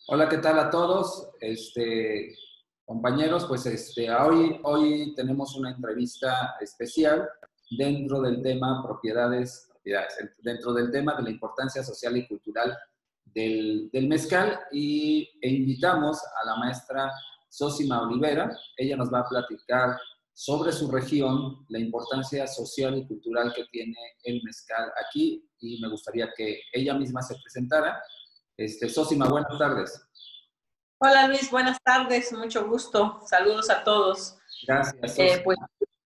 Hola, ¿qué tal a todos? Compañeros, pues hoy tenemos una entrevista especial dentro del tema dentro del tema de la importancia social y cultural del mezcal e invitamos a la maestra Zósima Olivera. Ella nos va a platicar sobre su región, la importancia social y cultural que tiene el mezcal aquí y me gustaría que ella misma se presentara. Zósima, buenas tardes. Hola Luis, buenas tardes, mucho gusto. Saludos a todos. Gracias, Pues Zósima.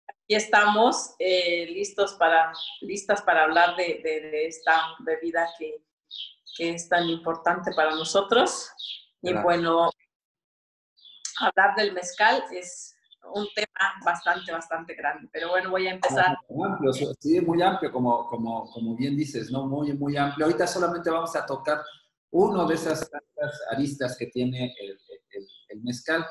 aquí estamos listas para hablar de esta bebida que es tan importante para nosotros. Y Gracias. bueno, hablar del mezcal es un tema bastante grande. Pero bueno, voy a empezar. Muy amplio, sí, muy amplio, como bien dices, ¿no? Muy amplio. Ahorita solamente vamos a tocar uno de esas tantas aristas que tiene el mezcal.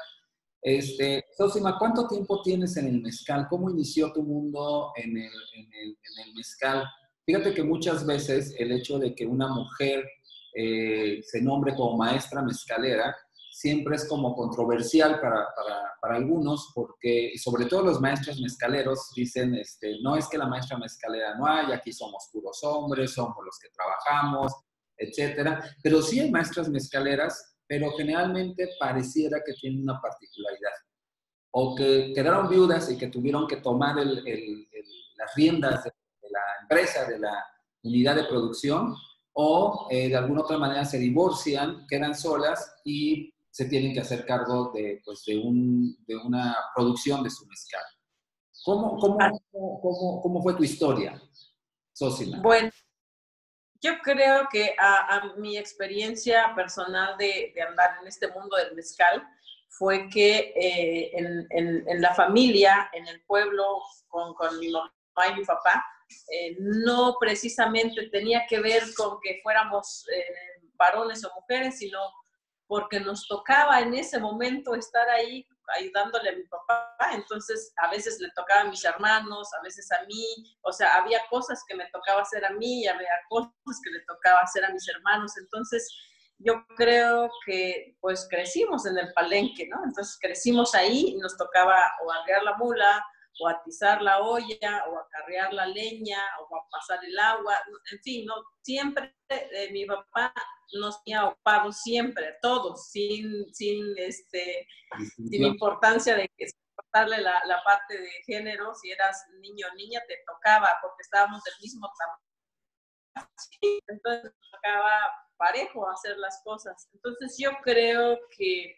Zósima, ¿cuánto tiempo tienes en el mezcal? ¿Cómo inició tu mundo en el mezcal? Fíjate que muchas veces el hecho de que una mujer se nombre como maestra mezcalera siempre es como controversial para algunos, porque sobre todo los maestros mezcaleros dicen, no es que la maestra mezcalera no hay, aquí somos puros hombres, somos los que trabajamos, etcétera. Pero sí hay maestras mezcaleras, pero generalmente pareciera que tienen una particularidad. O que quedaron viudas y que tuvieron que tomar las riendas de la empresa, de la unidad de producción, o de alguna otra manera se divorcian, quedan solas y se tienen que hacer cargo de una producción de su mezcal. ¿Cómo fue tu historia, Zósima? Bueno, yo creo que a mi experiencia personal de andar en este mundo del mezcal fue que en la familia, en el pueblo, con mi mamá y mi papá, no precisamente tenía que ver con que fuéramos varones o mujeres, sino porque nos tocaba en ese momento estar ahí ayudándole a mi papá. Entonces a veces le tocaba a mis hermanos, a veces a mí, o sea, había cosas que me tocaba hacer a mí y había cosas que le tocaba hacer a mis hermanos. Entonces yo creo que pues crecimos en el palenque, ¿no? Entonces crecimos ahí y nos tocaba o arrear la mula, o atizar la olla, o acarrear la leña, o a pasar el agua, en fin, ¿no? Siempre mi papá nos tenía ocupados siempre, todos, sin importancia de que darle la parte de género, si eras niño o niña, te tocaba, porque estábamos del mismo tamaño. Entonces tocaba parejo hacer las cosas. Entonces yo creo que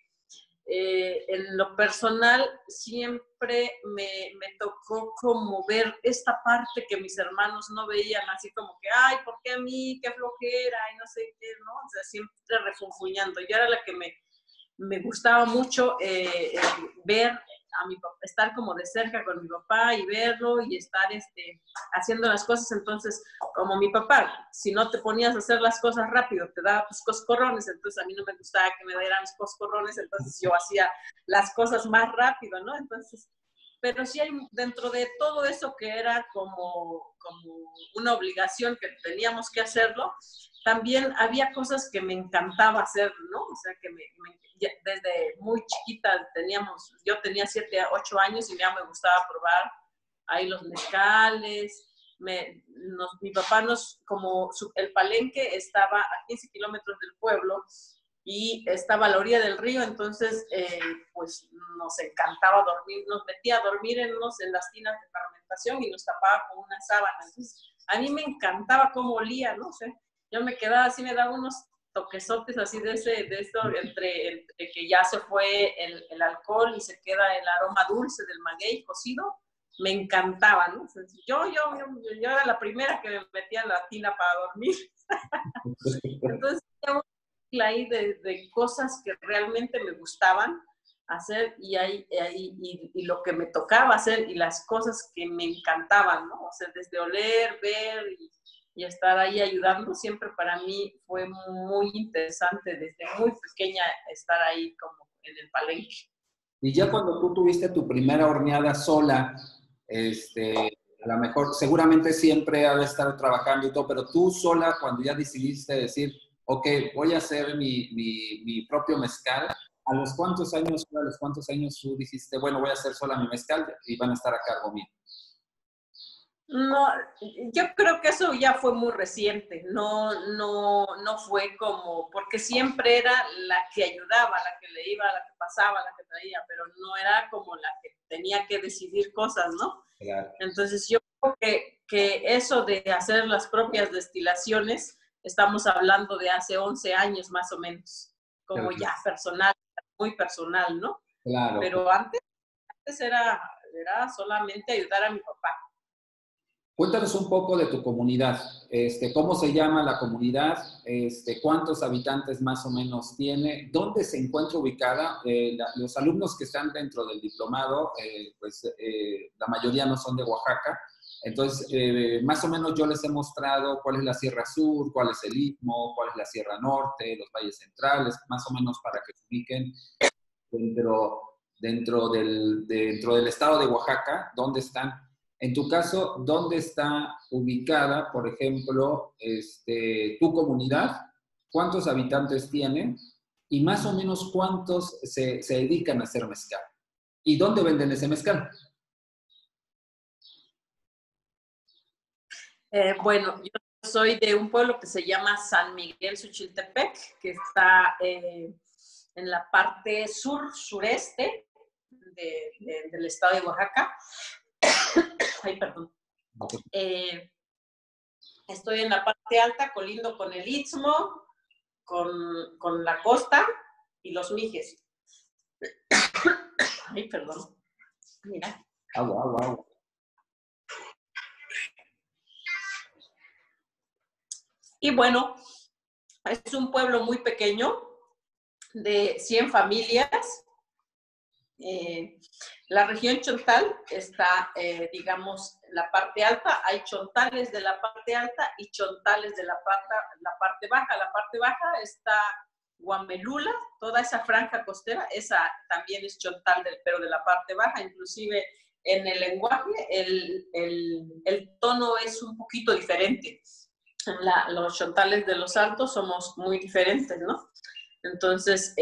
en lo personal siempre me tocó como ver esta parte que mis hermanos no veían, así como que, ay, ¿por qué a mí? Qué flojera, y no sé qué, ¿no? O sea, siempre refunfuñando. Yo era la que me gustaba mucho ver a mi papá, estar como de cerca con mi papá y verlo y estar haciendo las cosas. Entonces, como mi papá, si no te ponías a hacer las cosas rápido, te daba tus coscorrones, entonces a mí no me gustaba que me dieran los coscorrones, entonces yo hacía las cosas más rápido, ¿no? Entonces, pero sí hay dentro de todo eso que era como una obligación que teníamos que hacerlo, también había cosas que me encantaba hacer, ¿no? O sea, que desde muy chiquita yo tenía 7 a 8 años y ya me gustaba probar ahí los mezcales. Mi papá el palenque estaba a 15 kilómetros del pueblo y estaba a la orilla del río, entonces pues nos encantaba dormir, nos metía a dormir en las tinas de fermentación y nos tapaba con una sábana. Entonces a mí me encantaba cómo olía, ¿no? O sea, yo me quedaba así, me daba unos toquesotes así de esto, entre que ya se fue el alcohol y se queda el aroma dulce del maguey cocido, me encantaba, ¿no? Entonces, yo era la primera que me metía en la tina para dormir. Entonces, ahí de cosas que realmente me gustaban hacer y lo que me tocaba hacer y las cosas que me encantaban, ¿no? O sea, desde oler, ver y estar ahí ayudando, siempre para mí fue muy interesante desde muy pequeña estar ahí como en el palenque. Y ya cuando tú tuviste tu primera horneada sola, a lo mejor, seguramente siempre ha de estar trabajando y todo, pero tú sola, cuando ya decidiste decir, ok, voy a hacer mi propio mezcal. ¿A los cuántos años tú dijiste, bueno, voy a hacer sola mi mezcal y van a estar a cargo mío? No, yo creo que eso ya fue muy reciente, no fue como, porque siempre era la que ayudaba, la que le iba, la que pasaba, la que traía, pero no era como la que tenía que decidir cosas, ¿no? Claro. Entonces yo creo que eso de hacer las propias destilaciones, estamos hablando de hace 11 años más o menos, como Claro. ya personal, muy personal, ¿no? Claro. Pero antes era solamente ayudar a mi papá. Cuéntanos un poco de tu comunidad. ¿Cómo se llama la comunidad? ¿Cuántos habitantes más o menos tiene? ¿Dónde se encuentra ubicada? Los alumnos que están dentro del diplomado, la mayoría no son de Oaxaca. Entonces, más o menos yo les he mostrado cuál es la Sierra Sur, cuál es el Istmo, cuál es la Sierra Norte, los valles centrales, más o menos para que se ubiquen dentro del estado de Oaxaca, dónde están. En tu caso, ¿dónde está ubicada, por ejemplo, tu comunidad? ¿Cuántos habitantes tiene? Y más o menos cuántos se dedican a hacer mezcal. ¿Y dónde venden ese mezcal? Bueno, yo soy de un pueblo que se llama San Miguel Suchiltepec, que está en la parte sureste del estado de Oaxaca. Ay, perdón. Estoy en la parte alta, colindo con el Istmo, con la costa y los Mijes. Ay, perdón. Mira. Agua, agua, agua. Y bueno, es un pueblo muy pequeño, de 100 familias. La región Chontal está, digamos, en la parte alta. Hay chontales de la parte alta y chontales de la parte baja. La parte baja está Guamelula, toda esa franja costera, esa también es chontal, pero de la parte baja. Inclusive en el lenguaje el tono es un poquito diferente. Los chontales de los altos somos muy diferentes, ¿no? Entonces,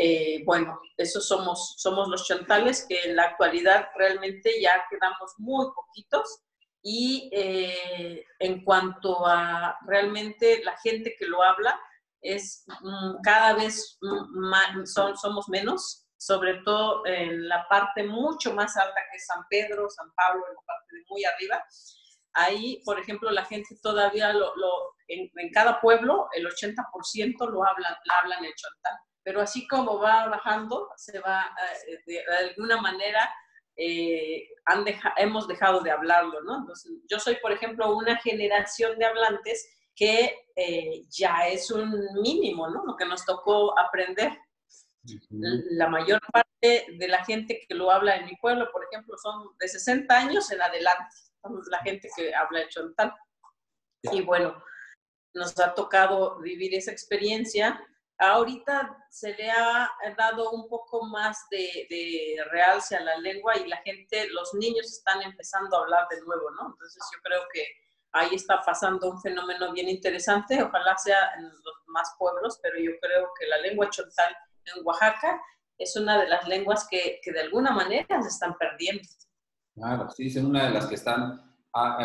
bueno, esos somos los chontales, que en la actualidad realmente ya quedamos muy poquitos. Y en cuanto a realmente la gente que lo habla, es cada vez más, somos menos, sobre todo en la parte mucho más alta que es San Pedro, San Pablo, en la parte de muy arriba. Ahí, por ejemplo, la gente todavía en cada pueblo, el 80% lo hablan el chontal. Pero así como va bajando, se va, de alguna manera, hemos dejado de hablarlo, ¿no? Entonces, yo soy, por ejemplo, una generación de hablantes que ya es un mínimo, ¿no? Lo que nos tocó aprender. La mayor parte de la gente que lo habla en mi pueblo, por ejemplo, son de 60 años en adelante. Somos la gente que habla el chontal. Y bueno, nos ha tocado vivir esa experiencia. Ahorita se le ha dado un poco más de realce a la lengua y la gente, los niños están empezando a hablar de nuevo, ¿no? Entonces yo creo que ahí está pasando un fenómeno bien interesante. Ojalá sea en los más pueblos, pero yo creo que la lengua chontal en Oaxaca es una de las lenguas que de alguna manera se están perdiendo. Claro, sí, es una de las que están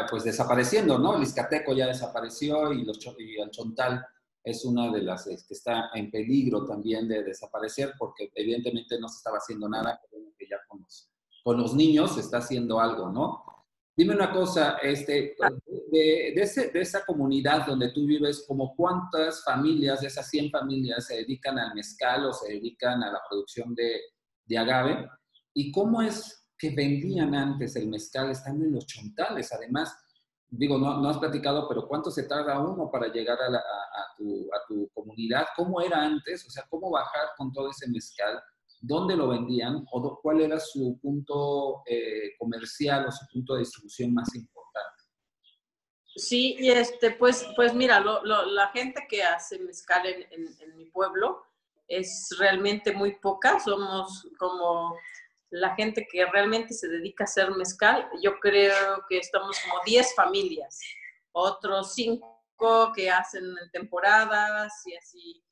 pues desapareciendo, ¿no? El Izcateco ya desapareció y el Chontal es una de las que está en peligro también de desaparecer porque evidentemente no se estaba haciendo nada, que ya con los niños se está haciendo algo, ¿no? Dime una cosa, de esa comunidad donde tú vives, ¿como cuántas familias, de esas 100 familias, se dedican al mezcal o se dedican a la producción de agave? ¿Y cómo es que vendían antes el mezcal estando en los chontales? Además, digo, no has platicado, pero ¿cuánto se tarda uno para llegar a tu comunidad? ¿Cómo era antes? O sea, ¿cómo bajar con todo ese mezcal? ¿Dónde lo vendían? ¿O cuál era su punto comercial o su punto de distribución más importante? Sí, y pues mira, la gente que hace mezcal en mi pueblo es realmente muy poca. Somos como la gente que realmente se dedica a hacer mezcal. Yo creo que estamos como 10 familias, otros 5 que hacen temporadas y así.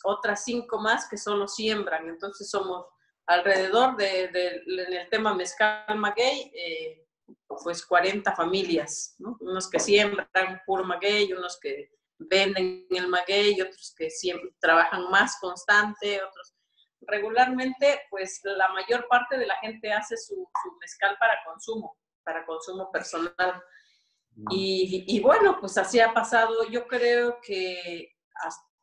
otras 5 más que solo siembran. Entonces somos alrededor en el tema mezcal maguey, pues 40 familias, ¿no? Unos que siembran puro maguey, unos que venden el maguey, otros que siempre trabajan más constante, otros regularmente, pues la mayor parte de la gente hace su mezcal para consumo personal. Y bueno, pues así ha pasado. Yo creo que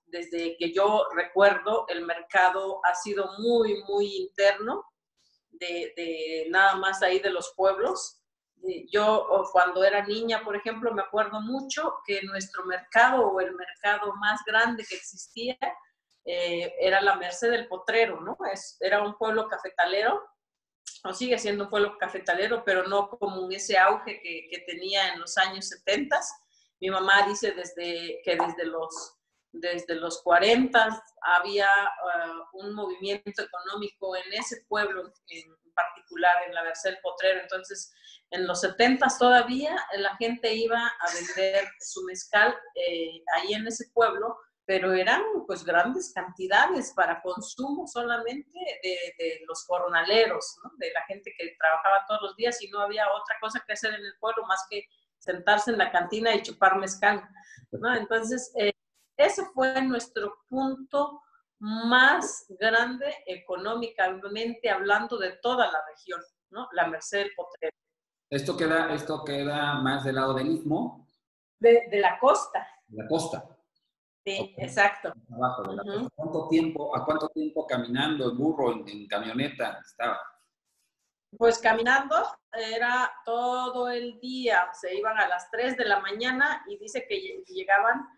desde que yo recuerdo, el mercado ha sido muy, muy interno, de nada más ahí de los pueblos. Yo cuando era niña, por ejemplo, me acuerdo mucho que nuestro mercado o el mercado más grande que existía era la Merced del Potrero, ¿no? Era un pueblo cafetalero, o sigue siendo un pueblo cafetalero, pero no como ese auge que tenía en los años 70. Mi mamá dice que desde los 40 había un movimiento económico en ese pueblo en particular, en la Merced del Potrero. Entonces, en los 70 todavía la gente iba a vender su mezcal ahí en ese pueblo, pero eran pues grandes cantidades para consumo solamente de los jornaleros, ¿no? De la gente que trabajaba todos los días y no había otra cosa que hacer en el pueblo más que sentarse en la cantina y chupar mezcal, ¿no? Entonces, ese fue nuestro punto más grande económicamente hablando de toda la región, ¿no? La Merced del Potrero. Esto queda más del lado del istmo. De la costa. De la costa. Sí, Okay. exacto. Abajo de la costa. ¿A cuánto tiempo caminando en burro, en camioneta estaba? Pues caminando era todo el día. Se iban a las 3 de la mañana y dice que llegaban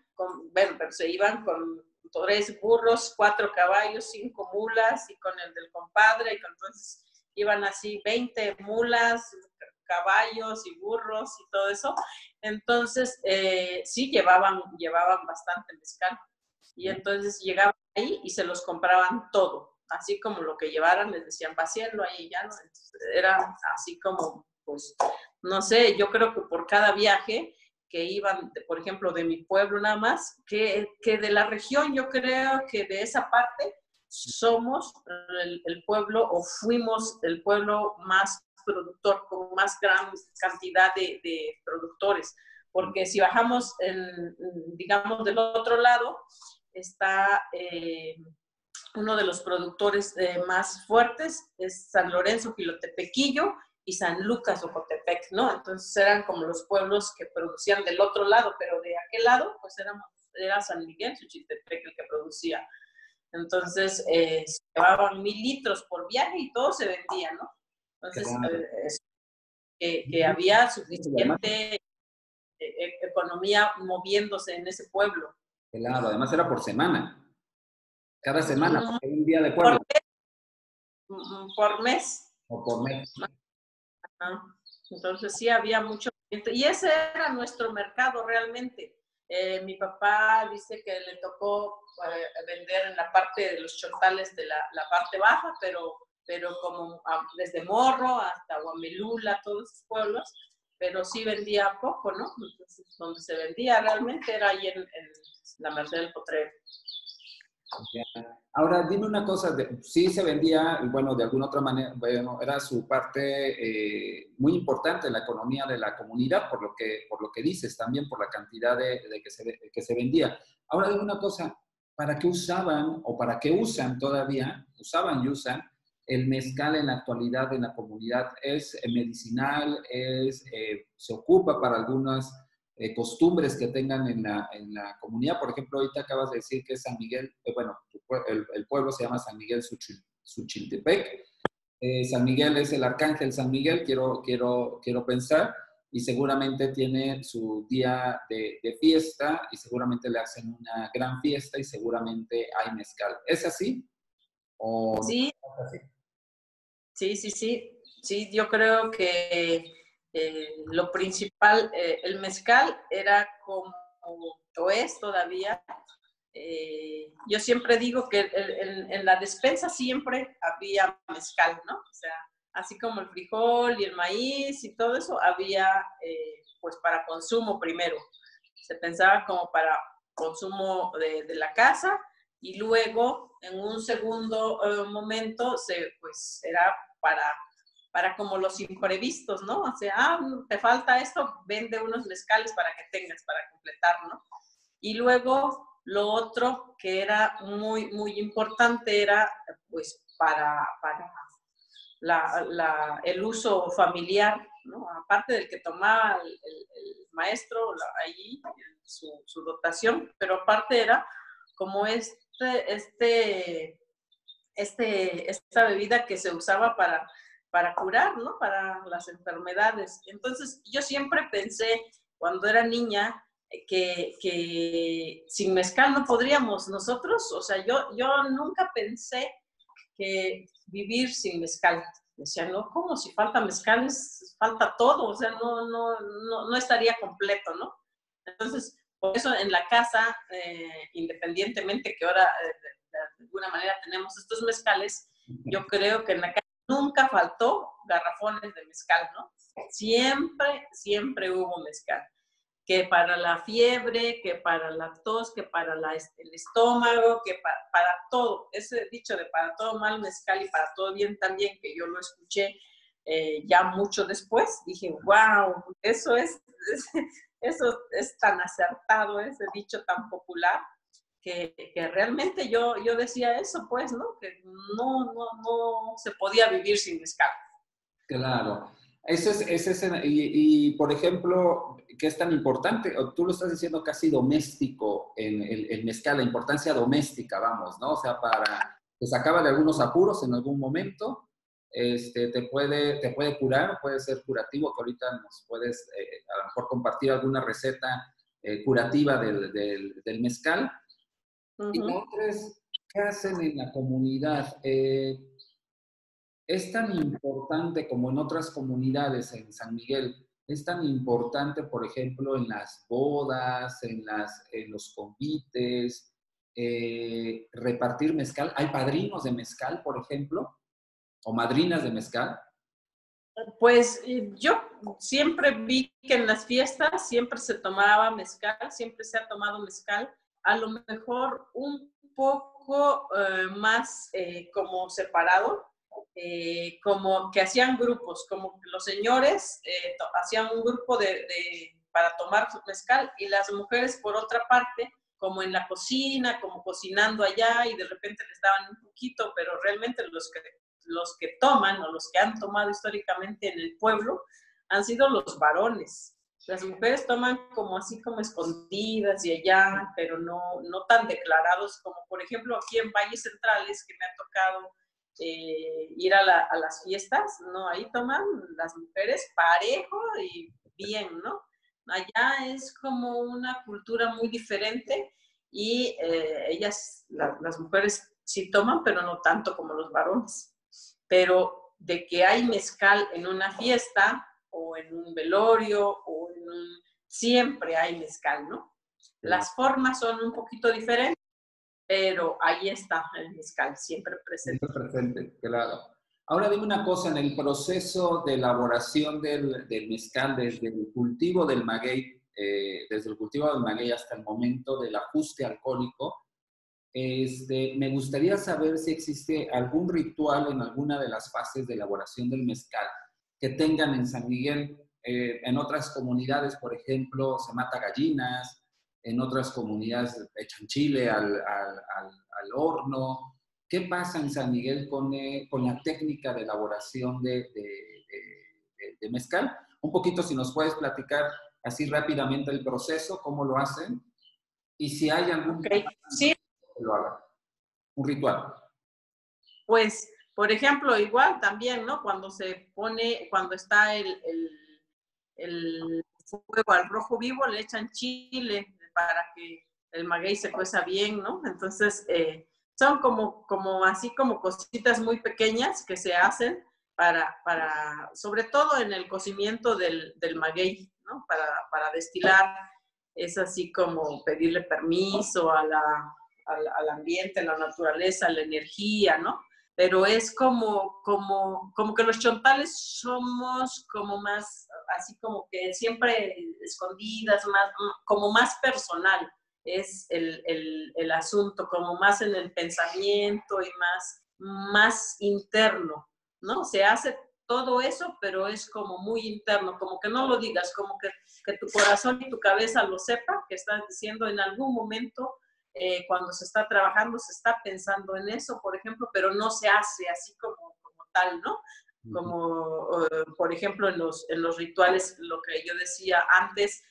pero se iban con 3 burros, 4 caballos, 5 mulas y con el del compadre. Y entonces iban así 20 mulas, caballos y burros y todo eso. Entonces, sí llevaban bastante mezcal. Y entonces llegaban ahí y se los compraban todo. Así como lo que llevaran, les decían, vacíenlo ahí, ya no. Entonces, era así como, pues, no sé, yo creo que por cada viaje que iban, por ejemplo, de mi pueblo nada más, que de la región, yo creo que de esa parte somos el pueblo o fuimos el pueblo más productor, con más gran cantidad de productores. Porque si bajamos, digamos, del otro lado, está uno de los productores más fuertes, es San Lorenzo, Jilotepequillo y San Lucas, Ocotepec, ¿no? Entonces eran como los pueblos que producían del otro lado, pero de aquel lado, pues era San Miguel, Suchiltepec el que producía. Entonces, se llevaban 1000 litros por viaje y todo se vendía, ¿no? Entonces, que había suficiente economía moviéndose en ese pueblo. Claro, además era por semana. Cada semana, porque hay un día de pueblo. Por mes. O por mes. Entonces sí había mucho. Y ese era nuestro mercado realmente. Mi papá dice que le tocó vender en la parte de los chontales de la parte baja, pero como desde Morro hasta Huamelula, todos esos pueblos, pero sí vendía poco, ¿no? Entonces, donde se vendía realmente era ahí en la Merced del Potrero. Ahora, dime una cosa, sí se vendía, bueno, de alguna otra manera, bueno, era su parte muy importante en la economía de la comunidad, por lo que dices, también por la cantidad de que se vendía. Ahora, dime una cosa, ¿para qué usaban o para qué usan todavía, usaban y usan el mezcal en la actualidad en la comunidad? ¿Es medicinal? ¿Se ocupa para algunas costumbres que tengan en la comunidad? Por ejemplo, ahorita acabas de decir que es San Miguel, bueno, el pueblo se llama San Miguel Suchiltepec. San Miguel es el arcángel San Miguel, quiero pensar, y seguramente tiene su día de fiesta y seguramente le hacen una gran fiesta y seguramente hay mezcal. ¿Es así? ¿O sí, no es así? Sí, yo creo que lo principal, el mezcal era como, o es todavía, yo siempre digo que en la despensa siempre había mezcal, ¿no? O sea, así como el frijol y el maíz y todo eso, había pues para consumo primero. Se pensaba como para consumo de la casa, y luego en un segundo momento pues era para como los imprevistos, ¿no? O sea, te falta esto, vende unos mezcales para que tengas, para completar, ¿no? Y luego lo otro que era muy, muy importante era pues para el uso familiar, ¿no? Aparte del que tomaba el maestro allí, su dotación, pero aparte era como esta bebida que se usaba para curar, ¿no? Para las enfermedades. Entonces, yo siempre pensé, cuando era niña, que sin mezcal no podríamos nosotros, o sea, yo nunca pensé que vivir sin mezcal. Decía, no, ¿cómo? Si falta mezcal, falta todo, o sea, no estaría completo, ¿no? Entonces, por eso en la casa, independientemente que ahora de alguna manera tenemos estos mezcales, yo creo que en la casa nunca faltó garrafones de mezcal, ¿no? Siempre, siempre hubo mezcal. Que para la fiebre, que para la tos, que para el estómago, que para todo. Ese dicho de para todo mal mezcal y para todo bien también, que yo lo escuché ya mucho después, dije, wow, eso es tan acertado, ese dicho tan popular, que realmente yo decía eso, pues, ¿no? Que no se podía vivir sin mezcal. Claro. Y, por ejemplo, ¿qué es tan importante? O tú lo estás diciendo casi doméstico en el mezcal, la importancia doméstica, vamos, ¿no? O sea, te sacaba de algunos apuros en algún momento, te puede curar, puede ser curativo, que ahorita nos puedes a lo mejor compartir alguna receta curativa del mezcal. Y la otra es, ¿qué hacen en la comunidad? Es tan importante como en otras comunidades en San Miguel, es tan importante, por ejemplo, en las bodas, en los convites, repartir mezcal. ¿Hay padrinos de mezcal, por ejemplo? ¿O madrinas de mezcal? Pues yo siempre vi que en las fiestas siempre se tomaba mezcal, siempre se ha tomado mezcal, a lo mejor un poco más como separado, como que hacían grupos, como que los señores hacían un grupo para tomar mezcal y las mujeres por otra parte, como en la cocina, como cocinando allá y de repente les daban un poquito, pero realmente los que toman o los que han tomado históricamente en el pueblo han sido los varones. Las mujeres toman como así como escondidas y allá, pero no tan declarados como por ejemplo aquí en Valles Centrales, que me ha tocado ir a las fiestas, ¿no? Ahí toman las mujeres parejo y bien, ¿no? Allá es como una cultura muy diferente y las mujeres sí toman, pero no tanto como los varones. Pero de que hay mezcal en una fiesta o en un velorio siempre hay mezcal, ¿no? Las formas son un poquito diferentes, pero ahí está el mezcal, siempre presente. Siempre presente, claro. Ahora dime una cosa, en el proceso de elaboración del mezcal, desde el cultivo del maguey, hasta el momento del ajuste alcohólico, me gustaría saber si existe algún ritual en alguna de las fases de elaboración del mezcal que tengan en San Miguel. En otras comunidades, por ejemplo, se mata gallinas, en otras comunidades echan chile al horno. ¿Qué pasa en San Miguel con la técnica de elaboración de mezcal? Un poquito, si nos puedes platicar así rápidamente el proceso, cómo lo hacen, y si hay algún... Okay. Sí. Que lo hagan. Un ritual. Pues, por ejemplo, igual también, ¿no? Cuando está el fuego al rojo vivo, le echan chile para que el maguey se cueza bien, ¿no? Entonces, son así como cositas muy pequeñas que se hacen sobre todo en el cocimiento del maguey, ¿no? Para destilar, es así como pedirle permiso al ambiente, a la naturaleza, a la energía, ¿no? Pero es como que los chontales somos como más, así como que siempre escondidas, como más personal. es el asunto, como más en el pensamiento y más interno, ¿no? Se hace todo eso, pero es como muy interno, como que no lo digas, como que tu corazón y tu cabeza lo sepa, que estás diciendo en algún momento, cuando se está trabajando, se está pensando en eso, por ejemplo, pero no se hace así como tal, ¿no? Como, por ejemplo, en los rituales, lo que yo decía antes,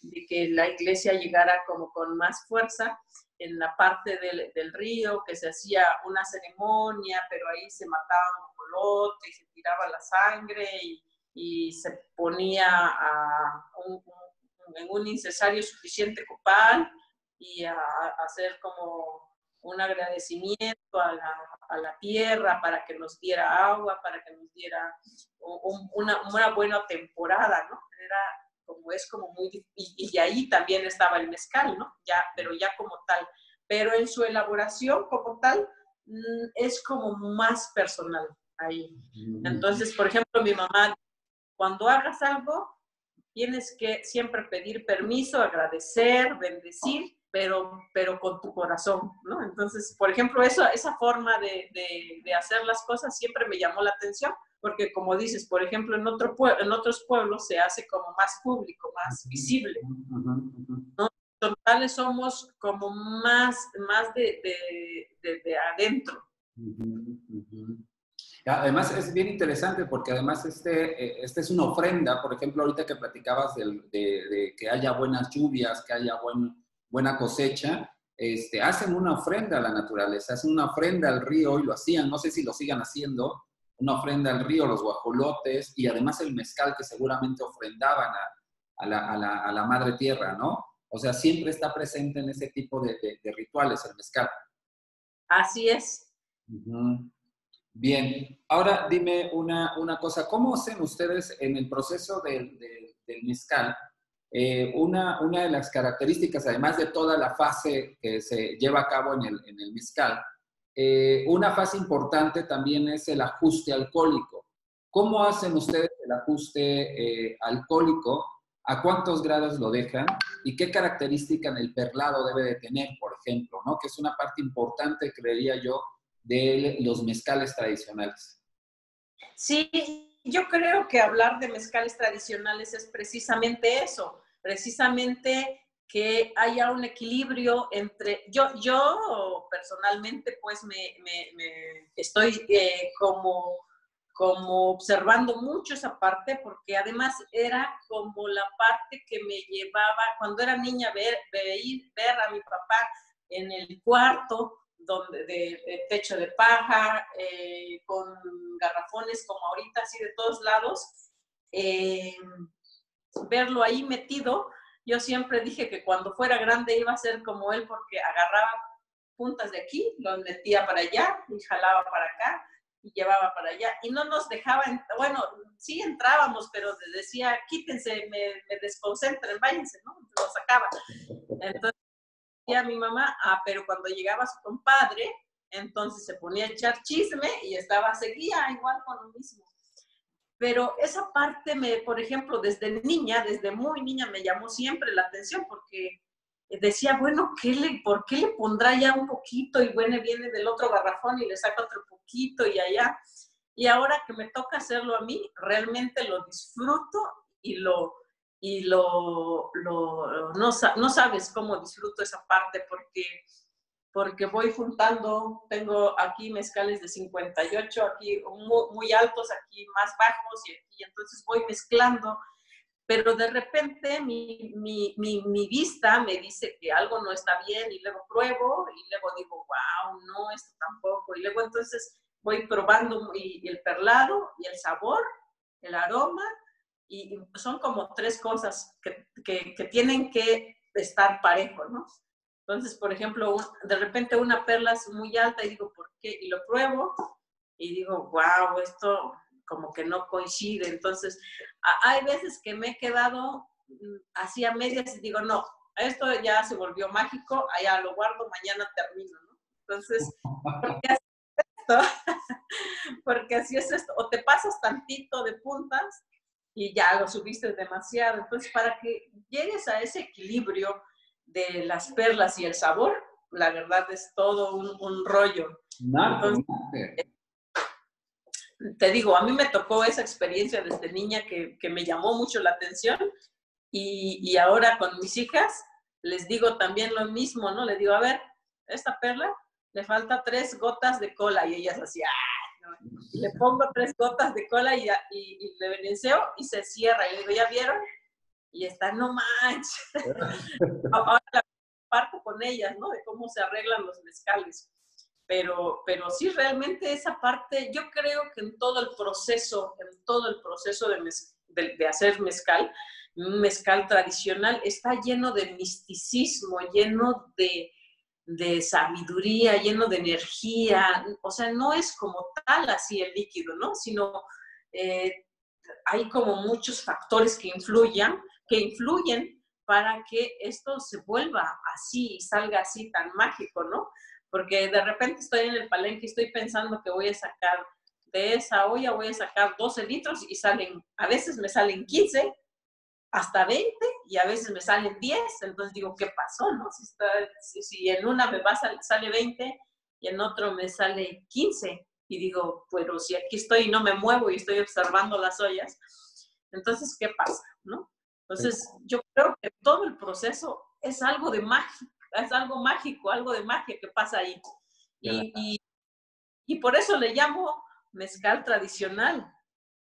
de que la iglesia llegara como con más fuerza, en la parte del río, que se hacía una ceremonia, pero ahí se mataba un colote y se tiraba la sangre y se ponía en un incensario suficiente copal y a hacer como un agradecimiento a la tierra para que nos diera agua, para que nos diera una buena temporada, ¿no? Era como es como muy, y ahí también estaba el mezcal, ¿no? Ya, pero ya como tal. Pero en su elaboración como tal, es como más personal ahí. Entonces, por ejemplo, mi mamá, cuando hagas algo, tienes que siempre pedir permiso, agradecer, bendecir, pero con tu corazón, ¿no? Entonces, por ejemplo, esa forma de hacer las cosas siempre me llamó la atención, porque como dices, por ejemplo, en otros pueblos se hace como más público, más visible, ¿no? Totales somos como más de adentro. Además es bien interesante porque además este es una ofrenda, por ejemplo, ahorita que platicabas de que haya buenas lluvias, que haya buena cosecha, hacen una ofrenda a la naturaleza, hacen una ofrenda al río y lo hacían, no sé si lo sigan haciendo, una ofrenda al río, los guajolotes y además el mezcal que seguramente ofrendaban a la madre tierra, ¿no? O sea, siempre está presente en ese tipo de rituales el mezcal. Así es. Bien, ahora dime una cosa, ¿cómo hacen ustedes en el proceso del mezcal? Una de las características, además de toda la fase que se lleva a cabo en el mezcal, una fase importante también es el ajuste alcohólico. ¿Cómo hacen ustedes el ajuste alcohólico? ¿A cuántos grados lo dejan? ¿Y qué característica en el perlado debe de tener, por ejemplo, ¿no? Que es una parte importante, creería yo, de los mezcales tradicionales. Sí, yo creo que hablar de mezcales tradicionales es precisamente eso, precisamente que haya un equilibrio entre, yo personalmente pues me estoy como observando mucho esa parte, porque además era como la parte que me llevaba, cuando era niña, ver a mi papá en el cuarto, de techo de paja, con garrafones como ahorita, así de todos lados, verlo ahí metido. Yo siempre dije que cuando fuera grande iba a ser como él, porque agarraba puntas de aquí, los metía para allá y jalaba para acá y llevaba para allá. Y no nos dejaban, bueno, sí entrábamos, pero decía, quítense, me desconcentren, váyanse, ¿no? Lo sacaba. Entonces, a mi mamá, pero cuando llegaba su compadre, entonces se ponía a echar chisme y seguía igual con lo mismo. Pero esa parte, por ejemplo, desde muy niña, me llamó siempre la atención porque decía, bueno, ¿por qué le pondrá ya un poquito? Y bueno, viene del otro garrafón y le saca otro poquito y allá. Y ahora que me toca hacerlo a mí, realmente lo disfruto y no sabes cómo disfruto esa parte porque voy juntando, tengo aquí mezcales de 58, aquí muy altos, aquí más bajos, y entonces voy mezclando, pero de repente mi vista me dice que algo no está bien, y luego pruebo, y luego digo, wow, no, esto tampoco, y luego entonces voy probando y el perlado, y el sabor, el aroma, y son como tres cosas que tienen que estar parejos, ¿no? Entonces, por ejemplo, de repente una perla es muy alta y digo, ¿por qué? Y lo pruebo y digo, wow, esto como que no coincide. Entonces, hay veces que me he quedado así a medias y digo, no, esto ya se volvió mágico, allá lo guardo, mañana termino, ¿no? Entonces, ¿por qué así es esto? Porque así es esto. O te pasas tantito de puntas y ya lo subiste demasiado. Entonces, para que llegues a ese equilibrio de las perlas y el sabor, la verdad es todo un rollo. Entonces, te digo, a mí me tocó esa experiencia desde niña que me llamó mucho la atención y ahora con mis hijas les digo también lo mismo, ¿no? Les digo, a ver, esta perla le falta 3 gotas de cola y ellas así, ¡ah! ¿No? Le pongo 3 gotas de cola y le veneceo y se cierra. Y le digo, ¿ya vieron? Y está, no manches. Ahora la parto con ellas, ¿no? De cómo se arreglan los mezcales. Pero sí, realmente esa parte, yo creo que en todo el proceso de hacer mezcal, un mezcal tradicional, está lleno de misticismo, lleno de sabiduría, lleno de energía. O sea, no es como tal así el líquido, ¿no? Sino hay como muchos factores que influyen para que esto se vuelva así y salga así tan mágico, ¿no? Porque de repente estoy en el palenque y estoy pensando que voy a sacar de esa olla, voy a sacar 12 litros y a veces me salen 15, hasta 20 y a veces me salen 10. Entonces digo, ¿qué pasó, no? Si en una sale 20 y en otro me sale 15. Y digo, pero si aquí estoy y no me muevo y estoy observando las ollas, entonces, ¿qué pasa, no? Entonces, yo creo que todo el proceso es algo de mágico, es algo mágico, algo de magia que pasa ahí. Y por eso le llamo mezcal tradicional,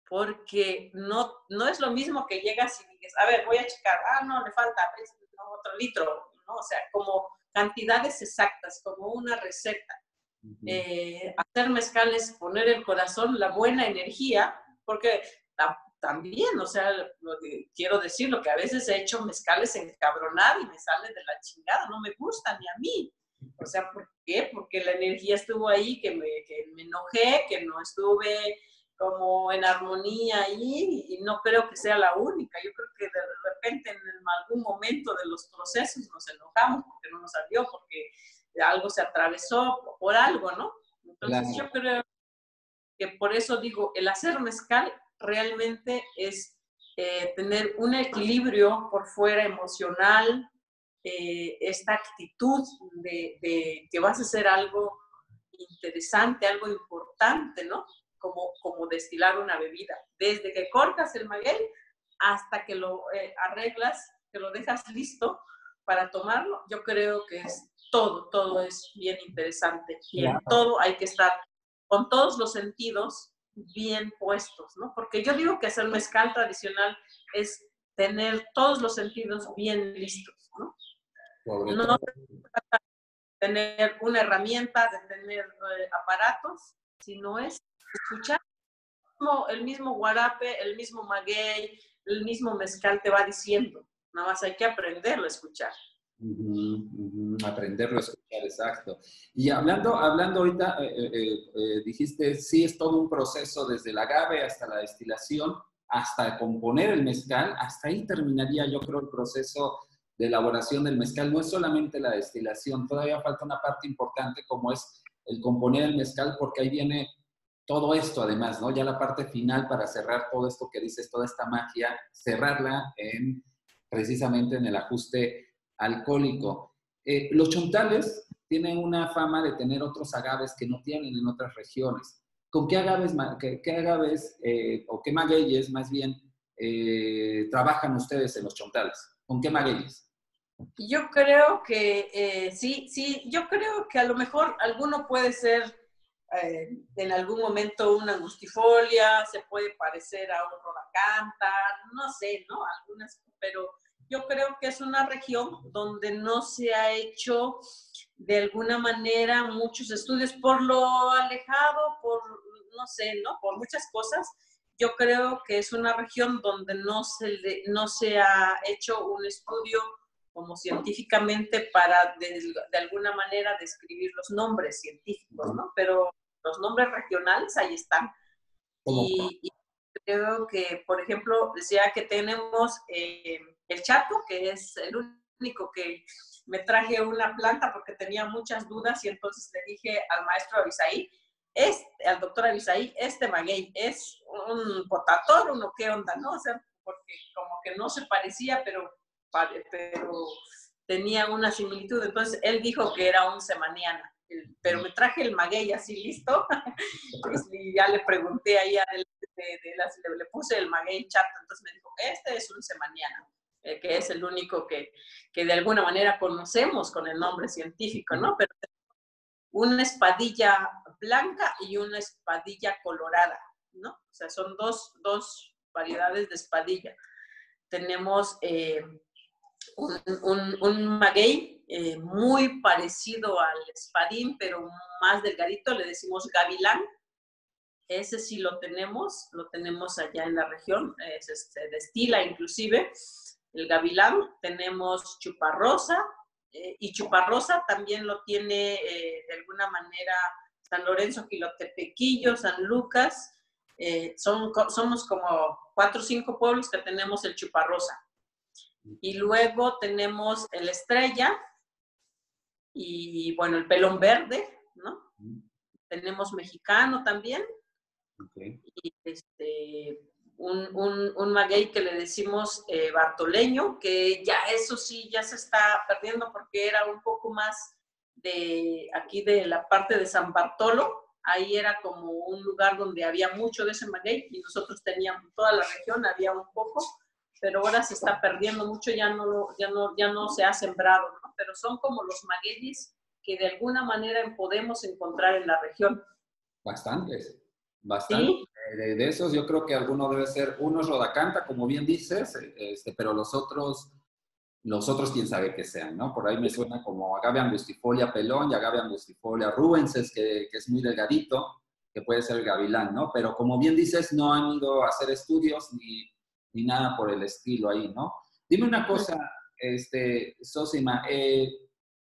porque no es lo mismo que llegas y dices, a ver, voy a checar, no, le falta otro litro, ¿no? O sea, como cantidades exactas, como una receta. Hacer mezcal es poner el corazón, la buena energía, porque también, o sea, quiero decir, lo que a veces he hecho mezcales encabronar y me sale de la chingada, no me gusta ni a mí. O sea, ¿por qué? Porque la energía estuvo ahí, que me enojé, que no estuve como en armonía ahí, y no creo que sea la única. Yo creo que de repente en algún momento de los procesos nos enojamos porque no nos salió, porque algo se atravesó por algo, ¿no? Entonces yo creo que por eso digo, el hacer mezcal realmente es tener un equilibrio por fuera emocional, esta actitud de que vas a hacer algo interesante, algo importante, ¿no? Como destilar una bebida. Desde que cortas el maguey hasta que lo arreglas, que lo dejas listo para tomarlo, yo creo que es todo es bien interesante. Y en todo hay que estar con todos los sentidos bien puestos, ¿no? Porque yo digo que hacer mezcal tradicional es tener todos los sentidos bien listos, ¿no? No tener una herramienta, de tener aparatos, sino es escuchar el mismo guarape, el mismo maguey, el mismo mezcal te va diciendo. Nada más hay que aprenderlo a escuchar. Aprenderlo a escuchar, exacto. Y hablando ahorita, dijiste, sí, es todo un proceso desde el agave hasta la destilación, hasta componer el mezcal, hasta ahí terminaría yo creo el proceso de elaboración del mezcal. No es solamente la destilación, todavía falta una parte importante como es el componer el mezcal, porque ahí viene todo esto además, ¿no? Ya la parte final para cerrar todo esto que dices, toda esta magia, cerrarla precisamente en el ajuste alcohólico. Los chontales tienen una fama de tener otros agaves que no tienen en otras regiones. ¿Con qué agaves o qué magueyes más bien trabajan ustedes en los chontales? ¿Con qué magueyes? Yo creo que sí, yo creo que a lo mejor alguno puede ser en algún momento una angustifolia, se puede parecer a un rodacanta, no sé, ¿no? Algunas, pero yo creo que es una región donde no se ha hecho de alguna manera muchos estudios por lo alejado, no sé, ¿no? Por muchas cosas. Yo creo que es una región donde no se ha hecho un estudio como científicamente para de alguna manera describir los nombres científicos, ¿no? Pero los nombres regionales ahí están. Y creo que, por ejemplo, decía que tenemos el chato, que es el único que me traje una planta porque tenía muchas dudas y entonces le dije al maestro Abisaí, al doctor Abisaí, maguey es un potator, ¿no? ¿Qué onda, no? O sea, porque como que no se parecía, pero tenía una similitud. Entonces, él dijo que era un semaniana. Pero me traje el maguey así listo y ya le pregunté ahí a él, le puse el maguey chat, entonces me dijo, este es un semaniano, que es el único que de alguna manera conocemos con el nombre científico, ¿no? Pero una espadilla blanca y una espadilla colorada, ¿no? O sea, son dos variedades de espadilla. Tenemos un maguey muy parecido al espadín, pero más delgadito, le decimos gavilán. Ese sí lo tenemos allá en la región, se destila inclusive el gavilán. Tenemos chuparrosa, y chuparrosa también lo tiene de alguna manera San Lorenzo, Quilotepequillo, San Lucas. Somos como 4 o 5 pueblos que tenemos el chuparrosa. Y luego tenemos el estrella y, bueno, el pelón verde, ¿no? Tenemos mexicano también. Okay. Y un maguey que le decimos bartoleño, que ya eso sí, ya se está perdiendo porque era un poco más de aquí de la parte de San Bartolo. Ahí era como un lugar donde había mucho de ese maguey y nosotros teníamos, toda la región había un poco, pero ahora se está perdiendo mucho, ya no se ha sembrado, ¿no? Pero son como los magueyes que de alguna manera podemos encontrar en la región. Bastantes. ¿Sí? De esos yo creo que alguno debe ser, uno es rodacanta, como bien dices, pero los otros quién sabe qué sean, ¿no? Por ahí me suena como agave angustifolia pelón y agave angustifolia rubenses, que es muy delgadito, que puede ser el gavilán, ¿no? Pero como bien dices, no han ido a hacer estudios ni nada por el estilo ahí, ¿no? Dime una cosa, Zósima,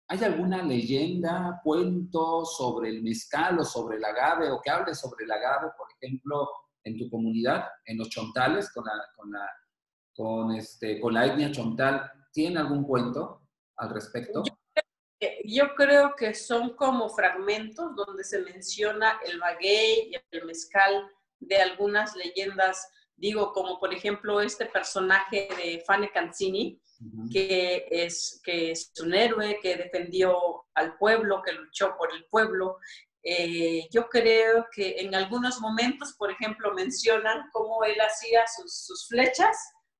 ¿hay alguna leyenda, cuento sobre el mezcal o sobre el agave, o que hable sobre el agave, por ejemplo, en tu comunidad, en los chontales, con la etnia chontal? ¿Tiene algún cuento al respecto? Yo creo que son como fragmentos donde se menciona el maguey y el mezcal de algunas leyendas, digo, como por ejemplo este personaje de Fane Canzini, que es un héroe que defendió al pueblo, que luchó por el pueblo. Yo creo que en algunos momentos, por ejemplo, mencionan cómo él hacía sus flechas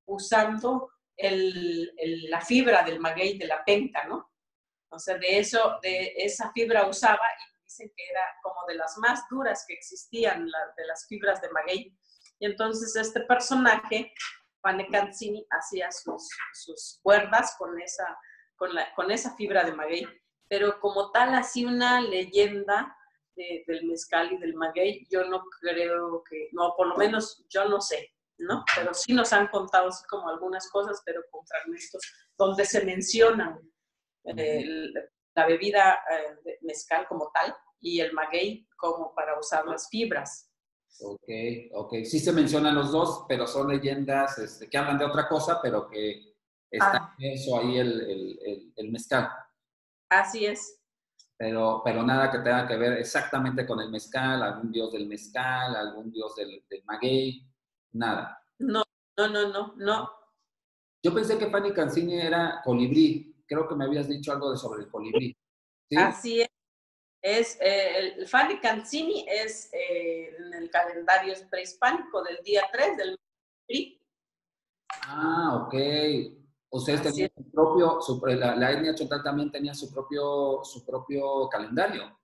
usando la fibra del maguey, de la penca, ¿no? O sea, de esa fibra usaba, y dicen que era como de las más duras que existían, de las fibras de maguey. Y entonces este personaje, Fane Canzini, hacía sus cuerdas con esa fibra de maguey. Pero como tal, así una leyenda del mezcal y del maguey, yo no creo que, no, por lo menos yo no sé, ¿no? Pero sí nos han contado así como algunas cosas, pero con fragmentos donde se mencionan la bebida de mezcal como tal y el maguey como para usar las fibras. Ok. Sí se mencionan los dos, pero son leyendas que hablan de otra cosa, pero que está eso ahí el mezcal. Así es. Pero nada que tenga que ver exactamente con el mezcal, algún dios del mezcal, algún dios del maguey, nada. No. Yo pensé que Fanny Cancini era colibrí. Creo que me habías dicho algo sobre el colibrí. ¿Sí? Así es. El Fane Canzini es en el calendario prehispánico del día 3 del mes. Ah, ok. Ustedes tenían su propio, la etnia chontal también tenía su propio calendario.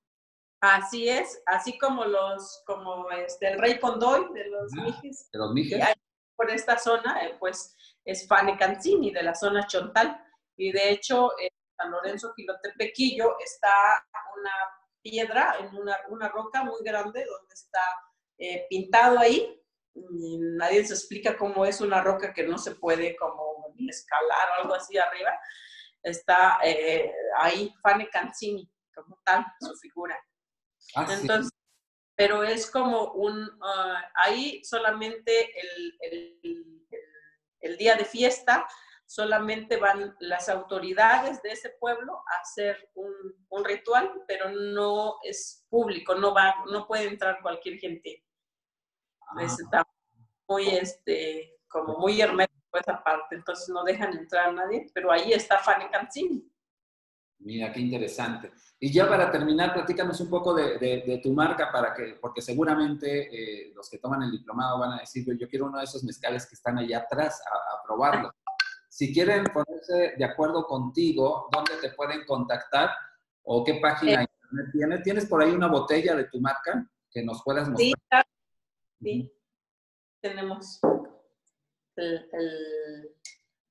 Así es, así como el rey Condoy de los Mijes. ¿De los Mijes? Y por esta zona, pues es Fane Canzini, de la zona chontal. Y de hecho, en San Lorenzo Quilotepequillo está una piedra, en una roca muy grande, donde está pintado ahí. Y nadie se explica cómo es una roca que no se puede como escalar o algo así arriba. Está ahí Fane Canzini, como tal, su figura. Entonces, sí. Pero es como ahí solamente el día de fiesta, solamente van las autoridades de ese pueblo a hacer un ritual, pero no es público, no puede entrar cualquier gente. Está muy, como muy hermético esa parte, entonces no dejan entrar a nadie, pero ahí está Fane Canzini. Mira, qué interesante. Y ya para terminar, platícanos un poco de tu marca, porque seguramente los que toman el diplomado van a decir, yo quiero uno de esos mezcales que están allá atrás a probarlo. Si quieren ponerse de acuerdo contigo, ¿dónde te pueden contactar o qué página internet tienes? ¿Tienes por ahí una botella de tu marca que nos puedas Sí, mostrar? claro, sí. Tenemos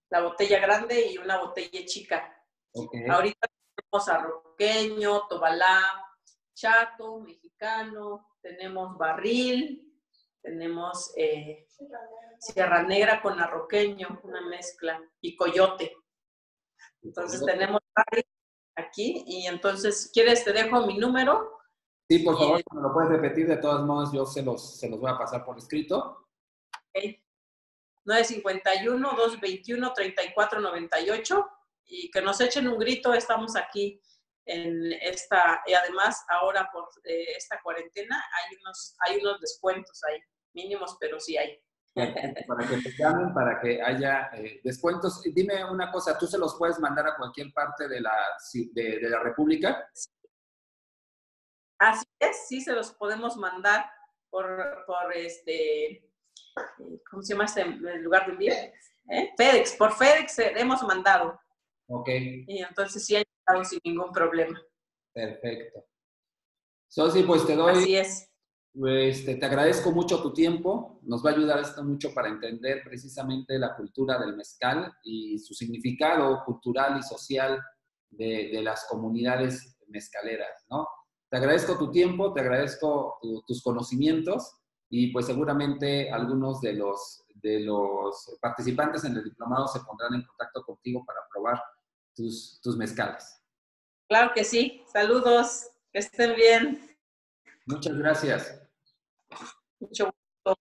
la botella grande y una botella chica. Okay. Ahorita tenemos arroqueño, tobalá, chato, mexicano, tenemos barril, tenemos Sierra Negra con arroqueño, una mezcla, y coyote. Entonces tenemos aquí, y entonces, ¿quieres? Te dejo mi número. Sí, por favor, me lo puedes repetir. De todos modos, yo se los voy a pasar por escrito. Okay. 951-221-3498 y que nos echen un grito, estamos aquí en esta, y además ahora por esta cuarentena hay unos descuentos ahí, mínimos, pero sí hay. Para que te llamen, para que haya descuentos. Dime una cosa, ¿tú se los puedes mandar a cualquier parte de la República? Así es, sí se los podemos mandar por ¿cómo se llama el lugar de envío? FedEx, por FedEx hemos mandado. Ok. Y entonces sí ha llegado sin ningún problema. Perfecto. Sosi, pues te doy, así es. te agradezco mucho tu tiempo. Nos va a ayudar esto mucho para entender precisamente la cultura del mezcal y su significado cultural y social de las comunidades mezcaleras, ¿no? Te agradezco tu tiempo, te agradezco tus conocimientos y pues seguramente algunos de los participantes en el diplomado se pondrán en contacto contigo para probar tus mezcales. Claro que sí. Saludos. Que estén bien. Muchas gracias. Mucho gusto.